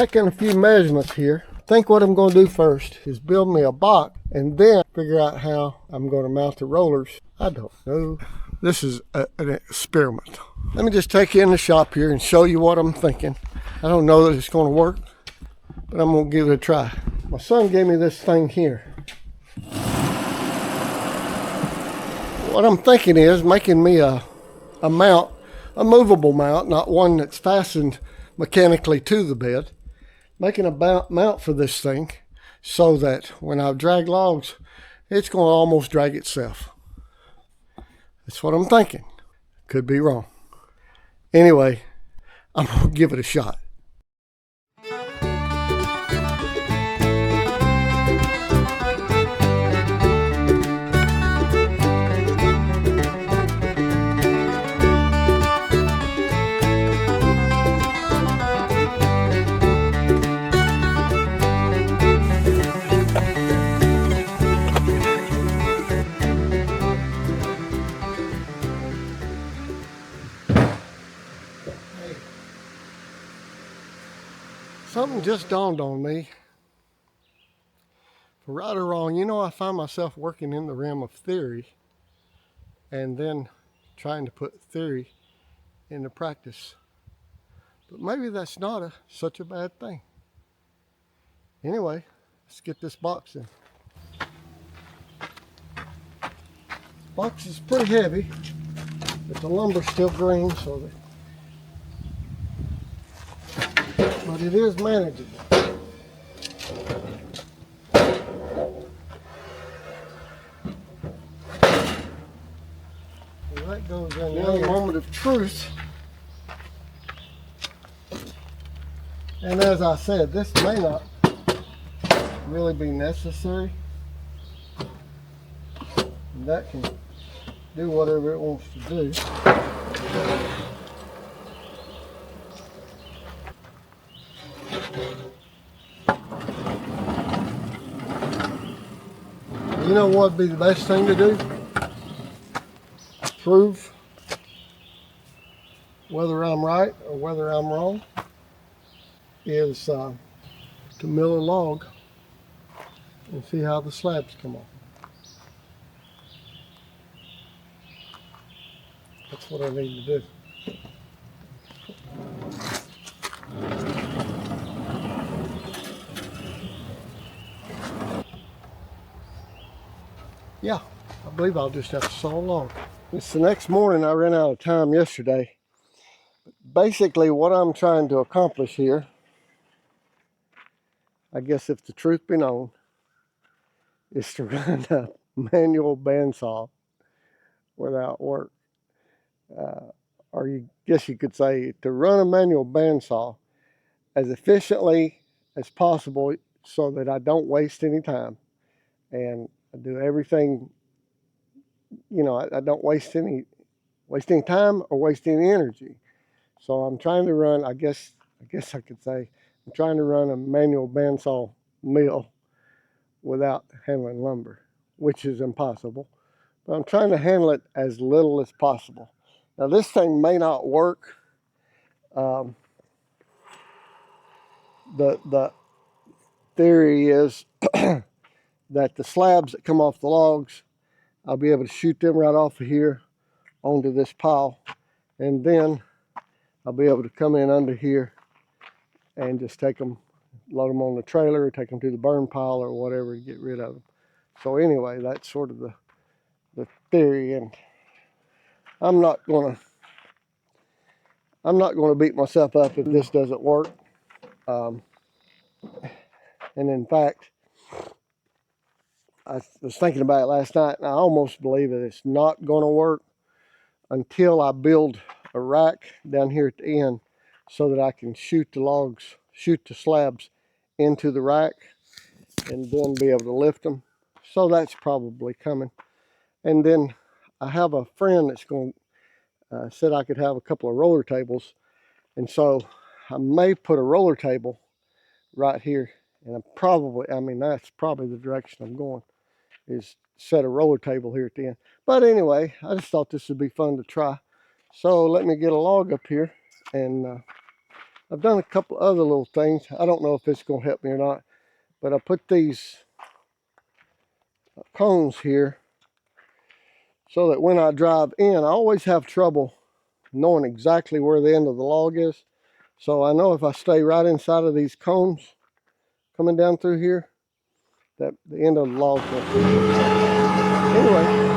taking a few measurements here. I think what I'm going to do first is build me a box and then figure out how I'm going to mount the rollers. I don't know. This is an experiment. Let me just take you in the shop here and show you what I'm thinking. I don't know that it's going to work, but I'm going to give it a try. My son gave me this thing here. What I'm thinking is making me a mount, a movable mount, not one that's fastened mechanically to the bed. Making a mount for this thing so that when I drag logs, it's going to almost drag itself. That's what I'm thinking. Could be wrong. Anyway, I'm going to give it a shot. Something just dawned on me. For right or wrong, you know, I find myself working in the realm of theory and then trying to put theory into practice. But maybe that's not such a bad thing. Anyway, let's get this box in. This box is pretty heavy, but the lumber's still green, so but it is manageable. Well, that goes in there. One moment of truth. And as I said, this may not really be necessary. And that can do whatever it wants to do. You know what would be the best thing to do? Prove whether I'm right or whether I'm wrong is to mill a log and see how the slabs come off. That's what I need to do. Yeah, I believe I'll just have to saw a log. It's the next morning. I ran out of time yesterday. Basically, what I'm trying to accomplish here, I guess if the truth be known, is to run a manual bandsaw without work. Or you guess you could say to run a manual bandsaw as efficiently as possible so that I don't waste any time and I do everything, you know, I don't waste any time or waste any energy. So I'm trying to run, I guess I could say, I'm trying to run a manual bandsaw mill without handling lumber, which is impossible. But I'm trying to handle it as little as possible. Now this thing may not work. The theory is that the slabs that come off the logs, I'll be able to shoot them right off of here onto this pile, and then I'll be able to come in under here and just take them, load them on the trailer, take them to the burn pile or whatever to get rid of them. So anyway, that's sort of the theory, and I'm not gonna beat myself up if this doesn't work. And in fact, I was thinking about it last night, and I almost believe that it's not going to work until I build a rack down here at the end so that I can shoot the slabs into the rack and then be able to lift them. So that's probably coming. And then I have a friend that's going said I could have a couple of roller tables, and so I may put a roller table right here, and that's probably the direction I'm going, is set a roller table here at the end. But anyway, I just thought this would be fun to try. So let me get a log up here and I've done a couple other little things. I don't know if it's going to help me or not, but I put these cones here so that when I drive in, I always have trouble knowing exactly where the end of the log is. So I know if I stay right inside of these cones coming down through here, that the end of the log will. Anyway.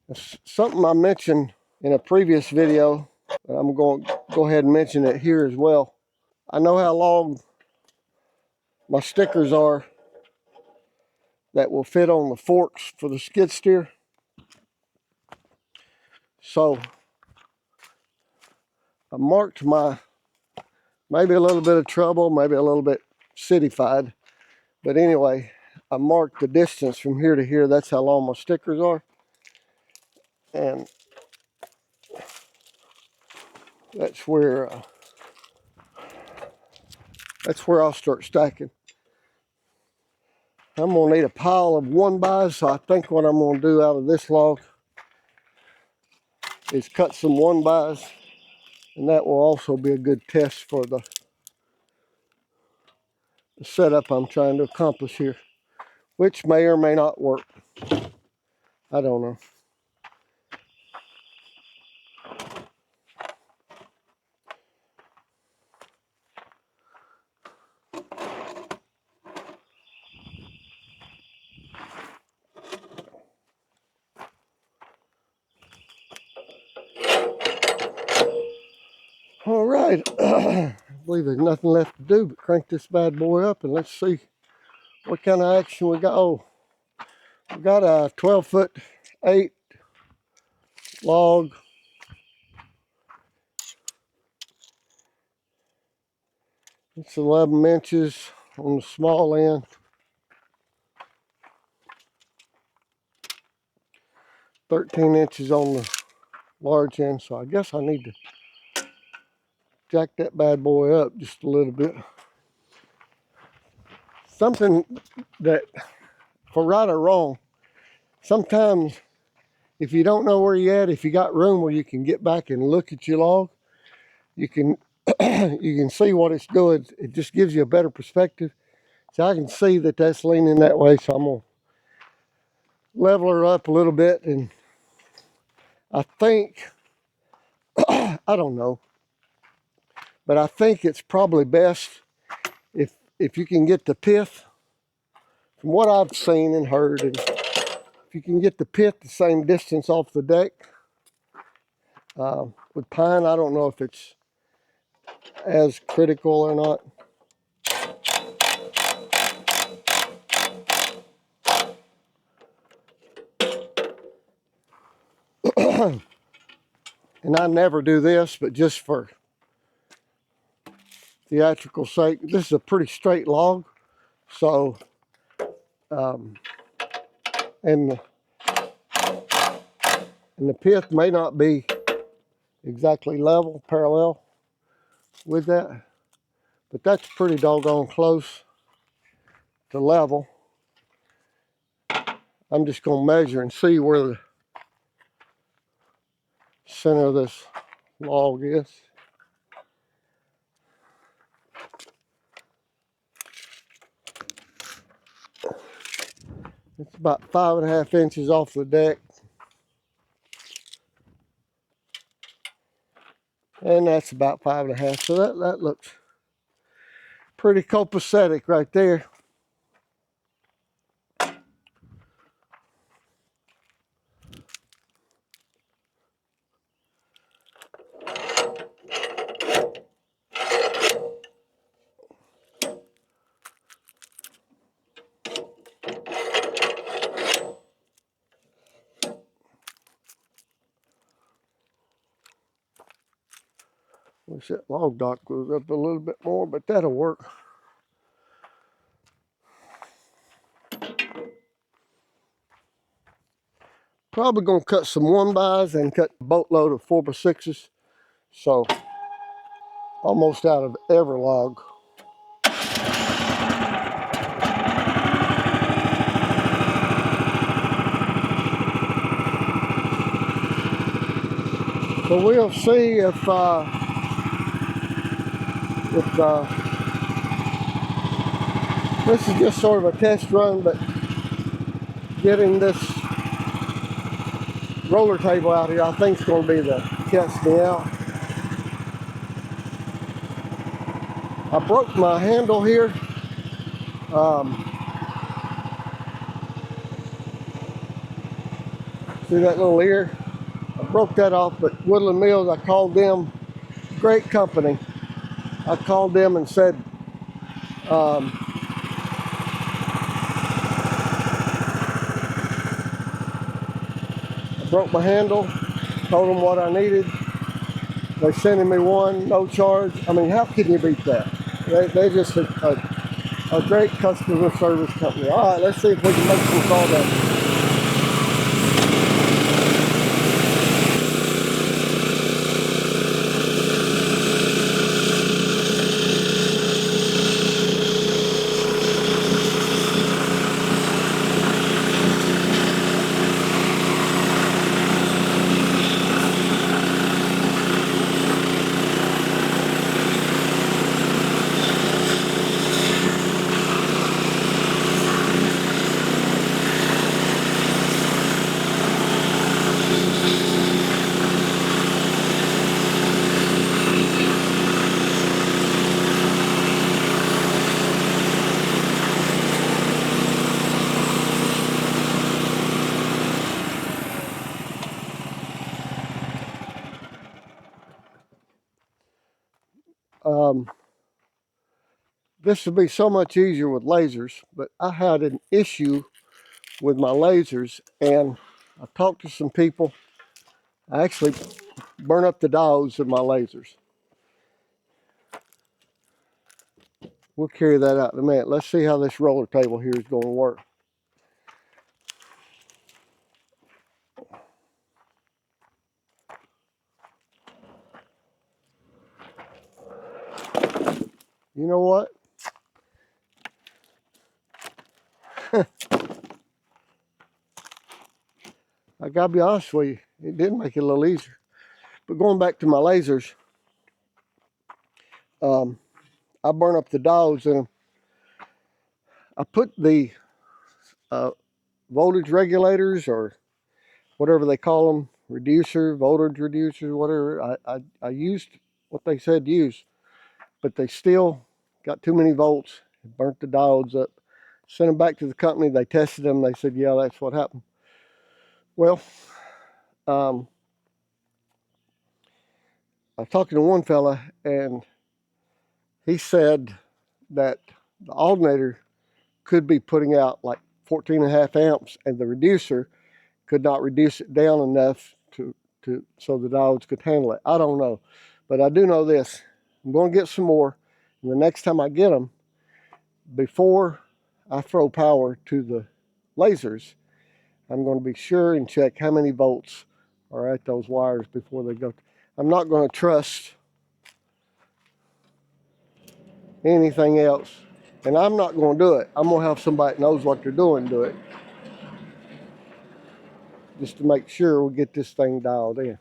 It's something I mentioned in a previous video, but I'm going to go ahead and mention it here as well. I know how long my stickers are that will fit on the forks for the skid steer. So I marked my, maybe a little bit of trouble, maybe a little bit cityfied, but anyway, I marked the distance from here to here. That's how long my stickers are. And that's where I'll start stacking. I'm gonna need a pile of 1-bys, so I think what I'm gonna do out of this log is cut some 1-bys, and that will also be a good test for the setup I'm trying to accomplish here, which may or may not work. I don't know. All right, I believe there's nothing left to do but crank this bad boy up, and let's see what kind of action we got. Oh, we got a 12'8" log. It's 11 inches on the small end, 13 inches on the large end, so I guess I need to jack that bad boy up just a little bit. Something that, for right or wrong, sometimes if you don't know where you're at, if you got room where you can get back and look at your log, you can you can see what it's doing. It just gives you a better perspective. So I can see that that's leaning that way, so I'm gonna level her up a little bit, and I think I don't know, but I think it's probably best if you can get the pith, from what I've seen and heard, and if you can get the pith the same distance off the deck. With pine, I don't know if it's as critical or not. And I never do this, but just for theatrical sake, this is a pretty straight log, so and the pith may not be exactly level, parallel with that, but that's pretty doggone close to level. I'm just going to measure and see where the center of this log is. It's about 5.5 inches off the deck. And that's about 5.5. So that looks Pretty copacetic right there. Wish that log dock goes up a little bit more, but that'll work. Probably gonna cut some 1x and cut a boatload of 4x6s. So almost out of every log. So we'll see if this is just sort of a test run, but getting this roller table out here, I think is going to be the catch me out. I broke my handle here. See that little ear? I broke that off, but Woodland Mills, I called them, great company. I called them and said, I broke my handle, told them what I needed. They sending me one, no charge. I mean, how can you beat that? They're just a great customer service company. All right, let's see if we can make some sawdust. This would be so much easier with lasers, but I had an issue with my lasers, and I talked to some people. I actually burn up the diodes of my lasers. We'll carry that out in a minute. Let's see how this roller table here is going to work. You know what? I gotta be honest with you, it did make it a little easier. But going back to my lasers, I burn up the diodes in them. I put the voltage regulators, or whatever they call them, voltage reducer, whatever. I used what they said use, but they still got too many volts, burnt the diodes up. Sent them back to the company, they tested them, they said, yeah, that's what happened. Well, I was talking to one fella, and he said that the alternator could be putting out like 14.5 amps, and the reducer could not reduce it down enough so the diodes could handle it. I don't know, but I do know this. I'm going to get some more, and the next time I get them, before I throw power to the lasers, I'm going to be sure and check how many volts are at those wires before they go. I'm not going to trust anything else, and I'm not going to do it. I'm going to have somebody that knows what they're doing do it, just to make sure we get this thing dialed in.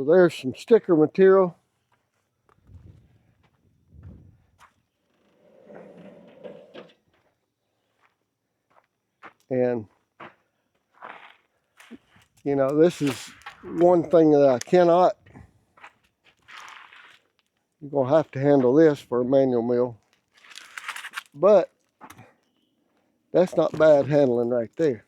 So there's some sticker material. And, you know, this is one thing that I cannot. You're going to have to handle this for a manual mill. But that's not bad handling right there.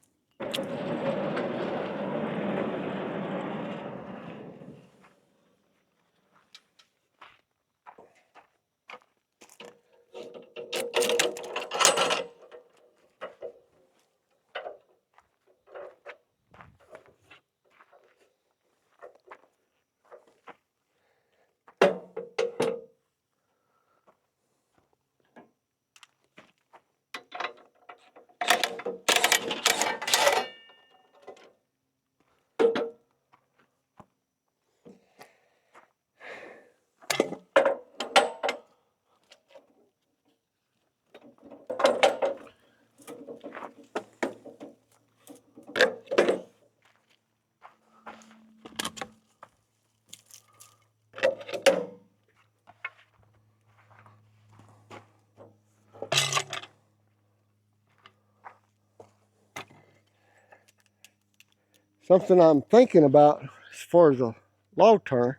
Something I'm thinking about as far as a log turn,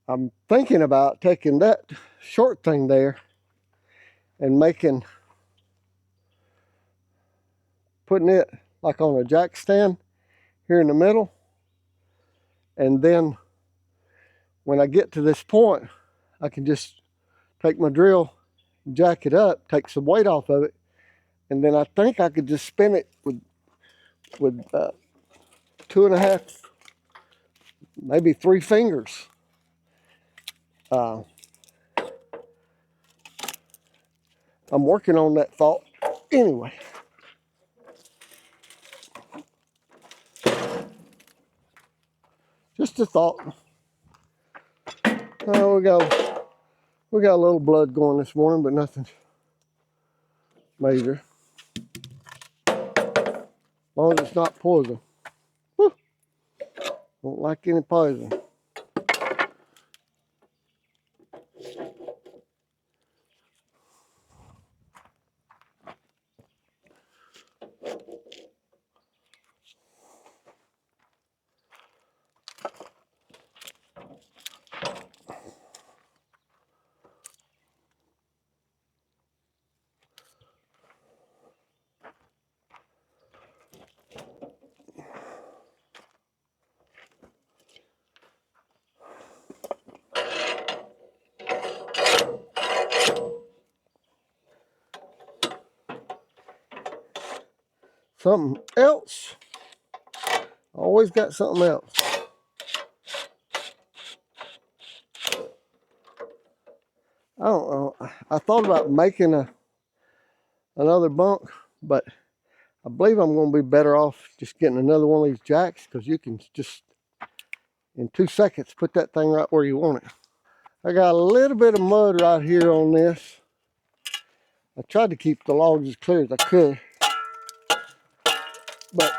I'm thinking about taking that short thing there and putting it like on a jack stand here in the middle. And then when I get to this point, I can just take my drill, jack it up, take some weight off of it, and then I think I could just spin it with 2.5, maybe 3 fingers. I'm working on that thought anyway. Just a thought. Oh, we got a little blood going this morning, but nothing major. As long as it's not poison. Whew. Don't like any poison. Something else. Always got something else. I don't know. I thought about making another bunk, but I believe I'm going to be better off just getting another one of these jacks, because you can just, in 2 seconds, put that thing right where you want it. I got a little bit of mud right here on this. I tried to keep the logs as clear as I could, but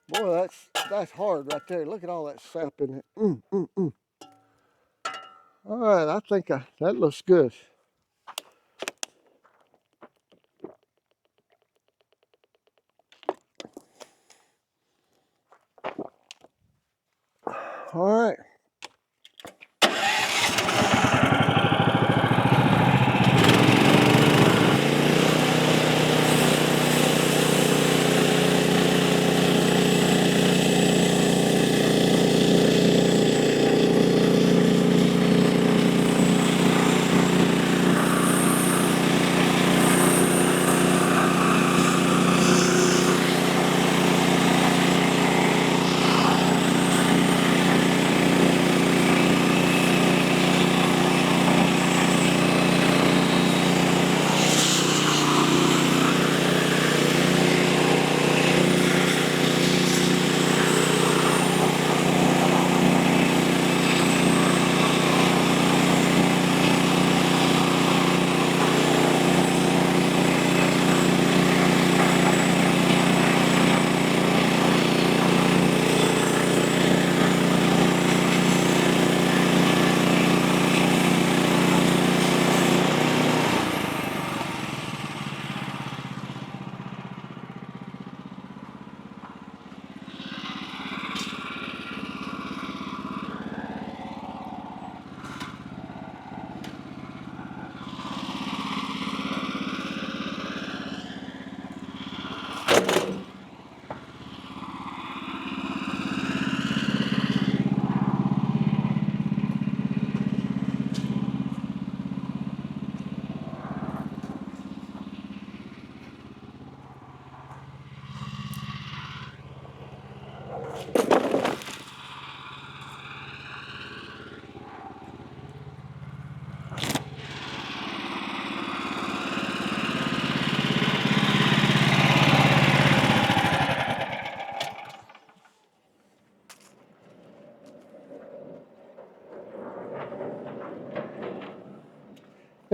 boy, that's hard right there. Look at all that sap in it. All right, I think that looks good. All right.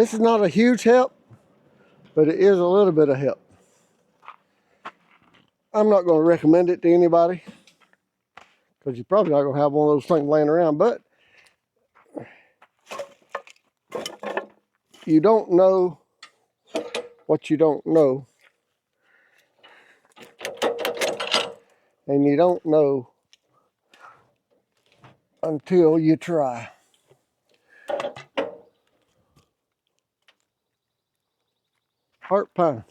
This is not a huge help, but it is a little bit of help. I'm not going to recommend it to anybody because you're probably not going to have one of those things laying around, but you don't know what you don't know, and you don't know until you try. Heart pine.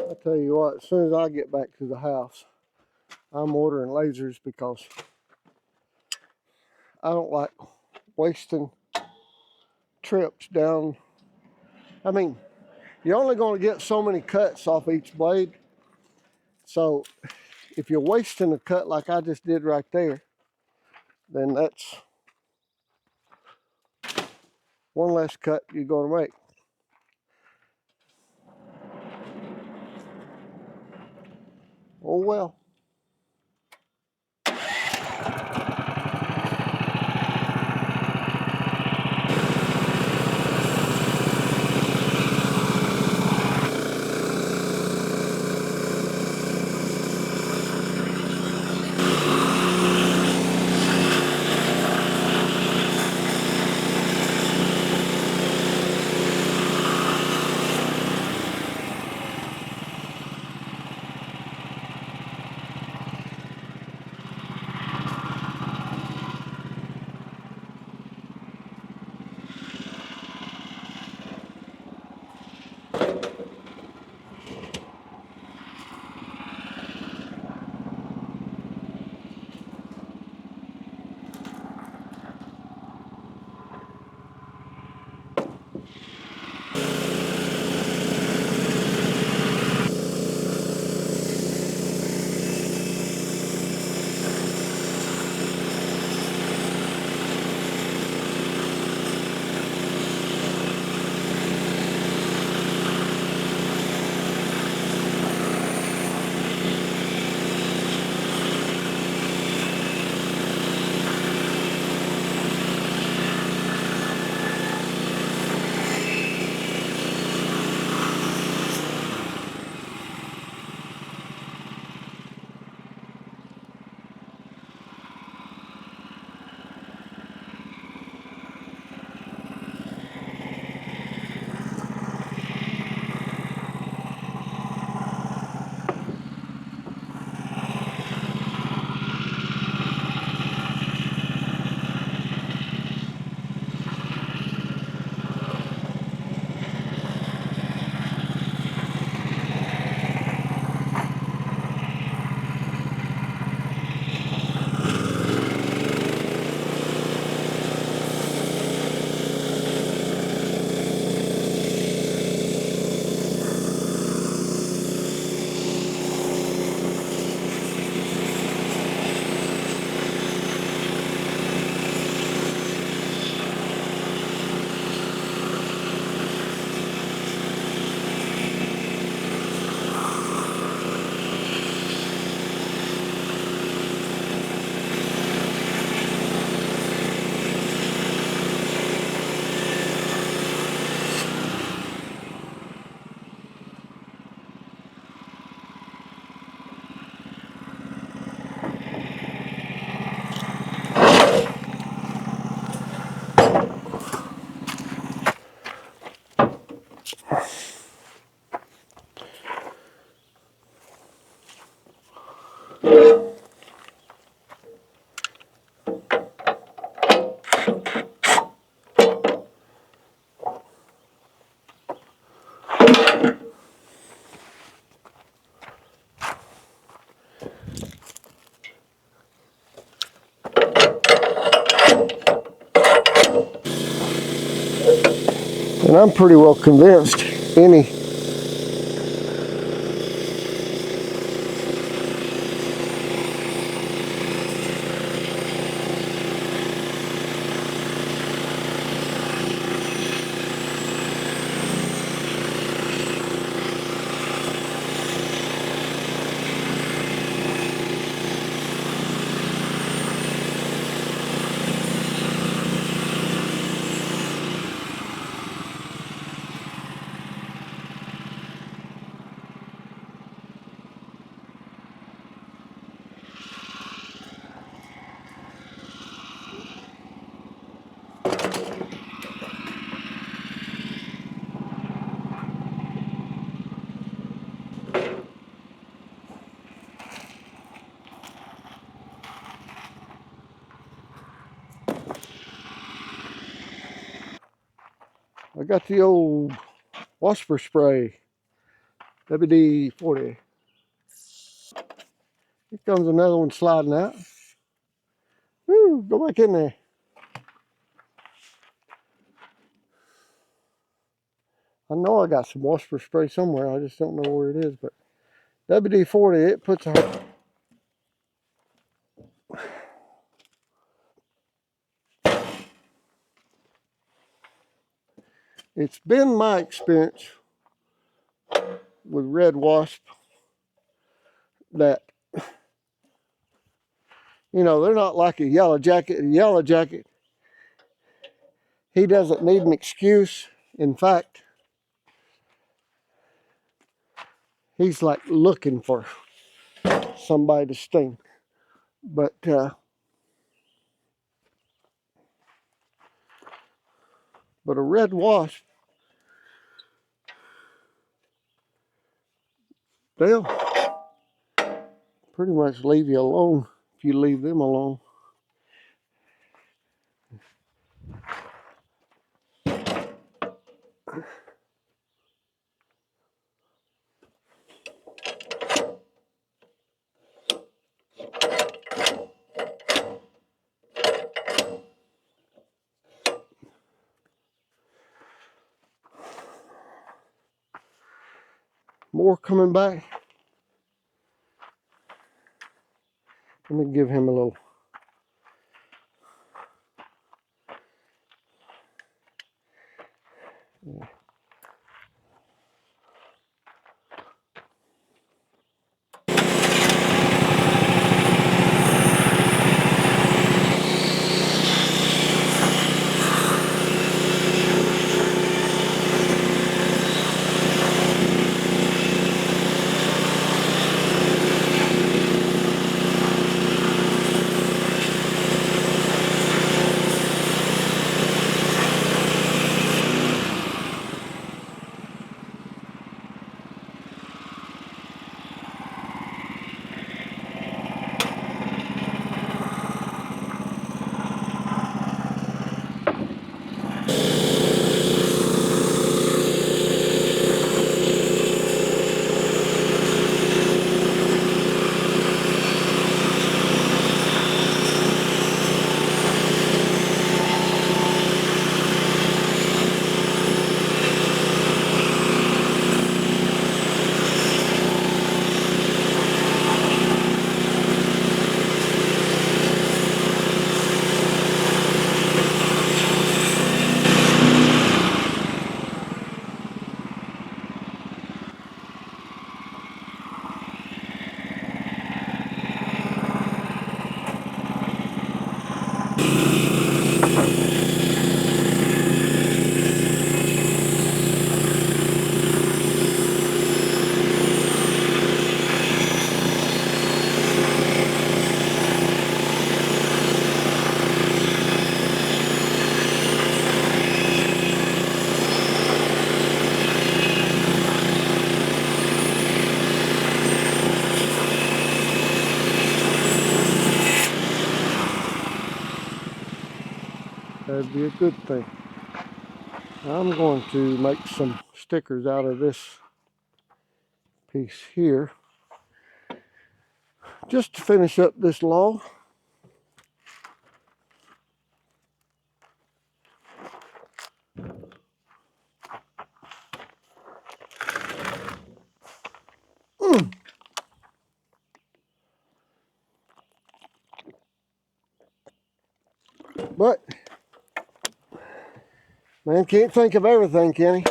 I tell you what, as soon as I get back to the house, I'm ordering lasers because I don't like wasting trips down. I mean, you're only going to get so many cuts off each blade. So if you're wasting a cut like I just did right there, then that's one less cut you're going to make. Oh well. And I'm pretty well convinced any I got the old wasper spray, WD-40. Here comes another one sliding out. Woo, go back in there. I know I got some wasper spray somewhere. I just don't know where it is, but WD-40, it puts a... It's been my experience with red wasp that, you know, they're not like a yellow jacket. A yellow jacket, he doesn't need an excuse. In fact, he's like looking for somebody to sting. But a red wasp, they'll pretty much leave you alone if you leave them alone. More coming back. Let me give him a little. Yeah. That'd be a good thing. I'm going to make some stickers out of this piece here just to finish up this log. But, man, can't think of everything, Kenny.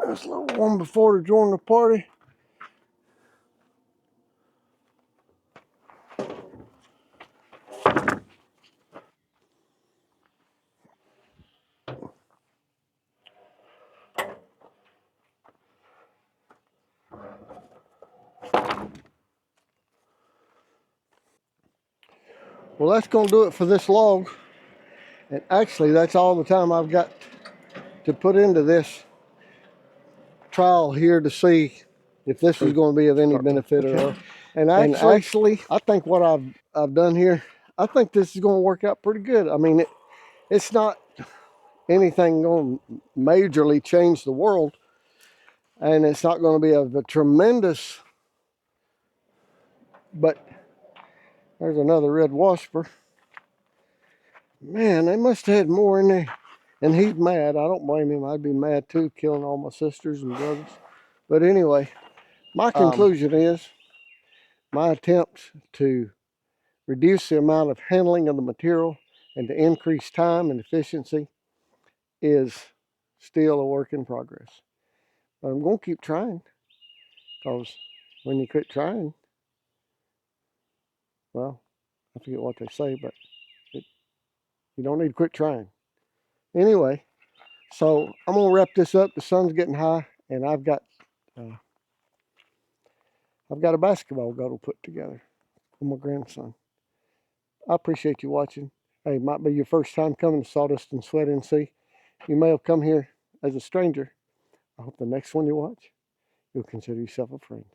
That's a little one before to join the party. Well, that's going to do it for this log. And actually, that's all the time I've got to put into this trial here to see if this is going to be of any benefit or not. And actually, I think what I've done here, I think this is going to work out pretty good. I mean, it's not anything going to majorly change the world, and it's not going to be of a tremendous, but there's another red wasper. Man, they must have had more in there. And he's mad. I don't blame him. I'd be mad too, killing all my sisters and brothers. But anyway, my conclusion is my attempt to reduce the amount of handling of the material and to increase time and efficiency is still a work in progress. But I'm going to keep trying, because when you quit trying, well, I forget what they say, but you don't need to quit trying. Anyway, so I'm going to wrap this up. The sun's getting high, and I've got a basketball goal to put together for my grandson. I appreciate you watching. Hey, it might be your first time coming to Sawdust and Sweat NC. You may have come here as a stranger. I hope the next one you watch, you'll consider yourself a friend.